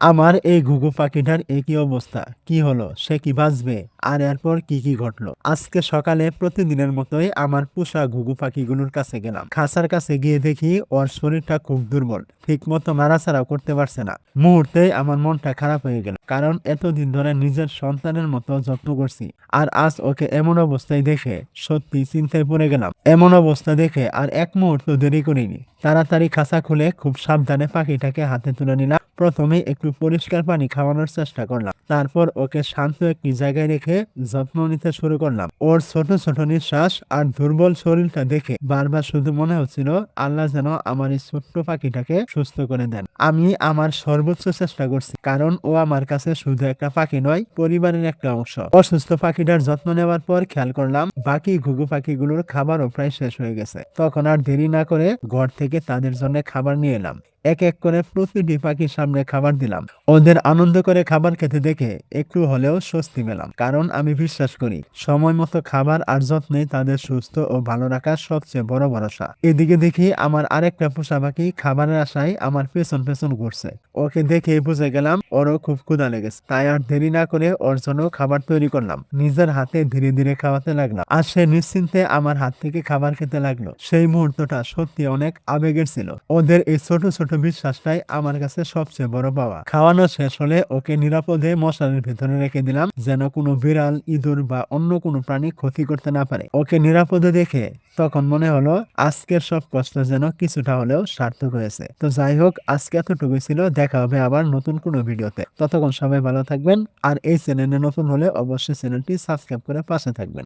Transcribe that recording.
আমার এই ঘুঘু পাখিটার একই অবস্থা। কি হলো? সে কি বাঁচবে? আর এরপর কি ঘটলো? আজকে সকালে প্রতিদিনের মতোই আমার পোষা ঘুঘু পাখিগুলোর কাছে গেলাম। খাঁচার কাছে গিয়ে দেখি ওর শরীরটা খুব দুর্বল। ঠিকমতো নাড়াচাড়াও করতে পারছে না। মুহূর্তেই আমার মনটা খারাপ হয়ে গেল। কারণ এতদিন ধরে নিজের সন্তানের মতো যত্ন করছি। আর আজ ওকে এমন অবস্থায় দেখে সত্যি চিন্তায় পড়ে গেলাম। এমন অবস্থা দেখে আর এক মুহূর্ত দেরি করিনি। তাড়াতাড়ি খাঁচা খুলে খুব সাবধানে পাখিটাকে হাতে তুলে নিলাম। প্রথমে একটু পরিষ্কার পানি খাওয়ানোর চেষ্টা করলাম। তারপর ওকে শান্ত একটি জায়গায় রেখে যত্ন নিতে শুরু করলাম। ওর ছোট ছোট নিঃশ্বাস আর দুর্বল শরীরটা দেখে বারবার শুধু মনে হচ্ছিল আল্লাহ যেন আমার এই ছোট্ট পাখিটাকে সুস্থ করে দেন। আমি আমার সর্বোচ্চ চেষ্টা করছি, কারণ ও আমার কাছে শুধু একটা পাখি নয়, পরিবারের একটা অংশ। অসুস্থ পাখিটার যত্ন নেওয়ার পর খেয়াল করলাম বাকি ঘুঘু পাখিগুলোর খাবারও প্রায় শেষ হয়ে গেছে। তখন আর দেরি না করে ঘর থেকে তাদের জন্য খাবার নিয়ে এলাম। এক এক করে প্রতিটি পাখির সামনে খাবার দিলাম। ওদের আনন্দ করে খাবার খেতে দেখে একটু হলেও স্বস্তি পেলাম, কারণ আমি বিশ্বাস করি সময় মতো খাবার আর যত্নে তাদের সুস্থ ও ভালো রাখার সবচেয়ে বড় ভরসা। এদিকে দেখি আমার আরেকটা পোষা পাখি খাবারের আশায় আমার পেছন পেছন ঘুরছে। ওকে দেখে বুঝে গেলাম ওরও খুব ক্ষুধা লেগেছে। তাই আর দেরি না করে ওর জন্য খাবার তৈরি করলাম। নিজের হাতে ধীরে ধীরে খাওয়াতে লাগলাম। আর সে নিশ্চিন্তে আমার হাত থেকে খাবার খেতে লাগলো। সেই মুহূর্তটা সত্যি অনেক আবেগের ছিল। ওদের এই ছোট ছোট বিশ্বাসটাই আমার কাছে সবচেয়ে বড় পাওয়া। খাওয়ানো শেষ হলে ওকে নিরাপদে মশারির ভেতরে রেখে দিলাম, যেন কোনো বিড়াল, ইঁদুর বা অন্য কোনো প্রাণী ক্ষতি করতে না পারে। ওকে নিরাপদে দেখে তখন মনে হলো আজকের সব কষ্ট যেন কিছুটা হলেও সার্থক হয়েছে। তো যাই হোক, আজকে এতটুকুই ছিল। দেখা হবে আবার নতুন কোনো ভিডিওতে। ততক্ষণ সবাই ভালো থাকবেন। আর এই চ্যানেলে নতুন হলে অবশ্যই চ্যানেলটি সাবস্ক্রাইব করে পাশে থাকবেন।